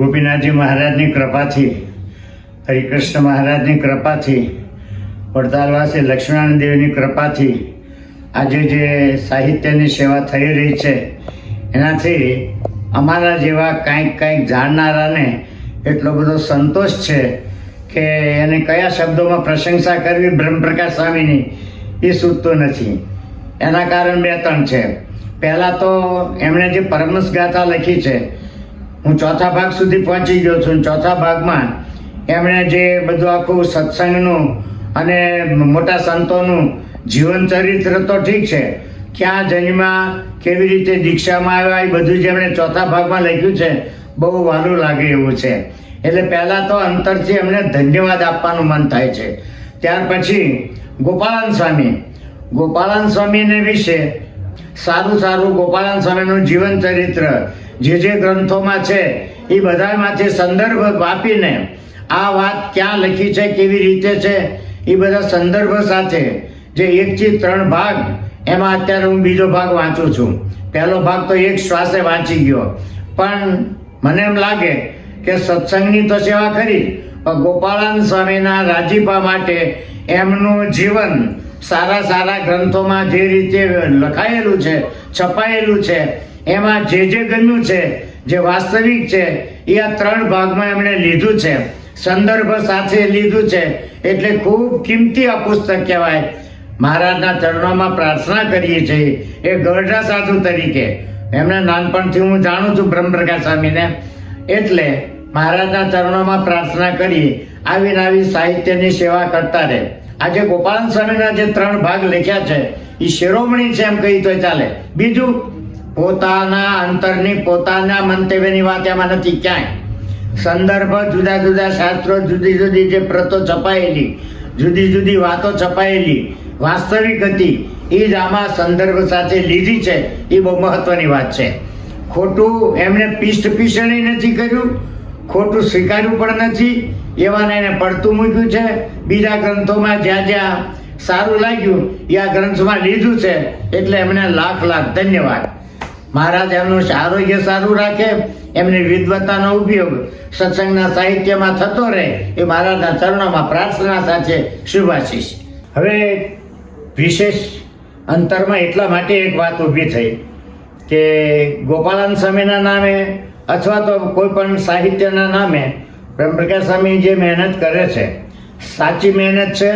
ગોપીનાથજી મહારાજની કૃપાથી, હરિકૃષ્ણ મહારાજની કૃપાથી, વડતાલવાસી લક્ષ્મણ દેવની કૃપાથી આજે જે સાહિત્યની સેવા થઈ રહી છે એનાથી અમારા જેવા કંઈક જાણનારાને એટલો બધો સંતોષ છે કે એને કયા શબ્દોમાં પ્રશંસા કરવી બ્રહ્મપ્રકાશ સ્વામીની એ સૂચતું નથી. એના કારણ બે ત્રણ છે. પહેલાં તો એમણે જે પરમહંસ ગાથા લખી છે, હું ચોથા ભાગ સુધી પહોંચી ગયો છું. ચોથા ભાગમાં એમણે જે બધું આખું સત્સંગનું અને મોટા સંતોનું જીવન ચરિત્ર તો ઠીક છે, ક્યાં જન્મ્યા, કેવી રીતે દીક્ષામાં આવ્યા, એ બધું જે એમણે ચોથા ભાગમાં લખ્યું છે બહુ વાલું લાગે એવું છે. એટલે પહેલાં તો અંતરથી એમને ધન્યવાદ આપવાનું મન થાય છે. ત્યાર પછી ગોપાળાન સ્વામીને વિશે સારું ગોપાળાન સ્વામીનું જીવન ચરિત્ર જે ગ્રંથોમાં છે એ બધામાંથી સંદર્ભ આપીને આ વાત ક્યાં લખી છે, કેવી રીતે છે, એ બધા સંદર્ભ સાથે જે 1 થી 3 ભાગ, એમાં અત્યારે હું બીજો ભાગ વાંચું છું. પહેલો ભાગ તો એક શ્વાસે વાંચી ગયો. પણ મને એમ લાગે કે સત્સંગની તો સેવા કરી, પણ ગોપાળાન સ્વામીના રાજીપા માટે એમનું જીવન સારા ગ્રંથોમાં જે રીતે લખાયેલું છે, છપાયેલું છે, એમાં જે ગમ્યું છે, જે વાસ્તવિક છે, એ આ 3 ભાગમાં એમણે લીધું છે, સંદર્ભ સાથે લીધું છે. એટલે ખૂબ કિંમતી આ પુસ્તક કહેવાય. મહારાજના ચરણોમાં પ્રાર્થના કરીએ છીએ એ ગઢડા સાધુ તરીકે. એમને નાનપણથી હું જાણું છું બ્રહ્મપ્રકાશ સ્વામીને, એટલે મહારાજના ચરણોમાં પ્રાર્થના કરી આવી સાહિત્યની સેવા કરતા રહે. આજે ગોપાળાન સ્વામીના જે 3 ભાગ લખ્યા છે એ શિરોમણી છે એમ કહી તો ચાલે. બીજું, પોતાના અંતરની, પોતાના મંતવ્યની વાત એમાં નથી ક્યાંય. સંદર્ભ જુદા શાસ્ત્રો, જુદી જે પ્રતો છપાયેલી, જુદી વાતો છપાયેલી વાસ્તવિક હતી, એ જ આમાં સંદર્ભ સાથે લીધી છે. એ બહુ મહત્વની વાત છે. ખોટું એમણે પીષણી નથી કર્યું, ખોટું સ્વીકાર્યું પણ નથી, એવાને એને પડતું મૂક્યું છે. બીજા ગ્રંથોમાં જ્યાં સારું લાગ્યું એ આ ગ્રંથમાં લીધું છે. એટલે એમને લાખ ધન્યવાદ. મહારાજ એમનું આરોગ્ય સારું રાખે, એમની વિદ્વતાનો ઉપયોગ સત્સંગના સાહિત્યમાં થતો રહે, એ મહારાજના ચરણોમાં પ્રાર્થના સાથે શુભાશીષ. હવે વિશેષ અંતરમાં એટલા માટે એક વાત ઊભી થઈ કે ગોપાળાન સ્વામીના નામે અથવા તો કોઈ પણ સાહિત્યના નામે બ્રહ્મપ્રકાશ સ્વામી જે મહેનત કરે છે, સાચી મહેનત છે,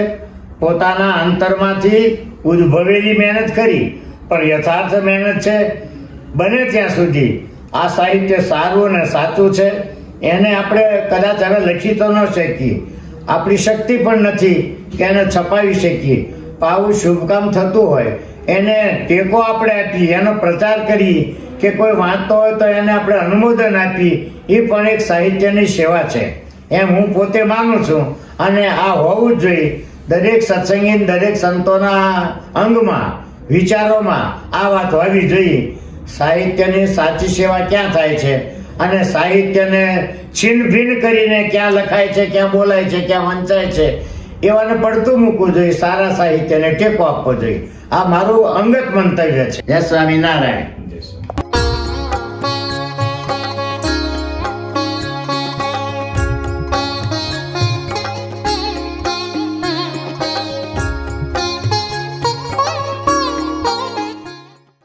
પોતાના અંતરમાંથી ઉદ્ભવેલી મહેનત કરી, પણ યથાર્થ મહેનત છે. બને ત્યાં સુધી આ સાહિત્ય સારું અને સાચું છે. એને આપણે કદાચ હવે લખી તો ન શકીએ, આપણી શક્તિ પણ નથી કે એને છપાવી શકીએ. આવું શુભકામ થતું હોય એને ટેકો આપણે આપીએ, એનો પ્રચાર કરીએ, કે કોઈ વાંચતો હોય તો એને આપણે અનુમોદન આપીએ, એ પણ એક સાહિત્યની સેવા છે એમ હું પોતે માનું છું. અને આ હોવું જ જોઈએ. દરેક સત્સંગી, દરેક સંતોના અંગમાં, વિચારોમાં આ વાત હોવી જોઈએ. સાહિત્યની સાચી સેવા ક્યાં થાય છે અને સાહિત્યને છીન ભીન કરીને ક્યાં લખાય છે, ક્યાં બોલાય છે, ક્યાં વંચાય છે, એવાને પડતું મૂકવું જોઈએ. સારા સાહિત્યને ટેકો આપવો જોઈએ. આ મારું અંગત મંતવ્ય છે. જય સ્વામિનારાયણ.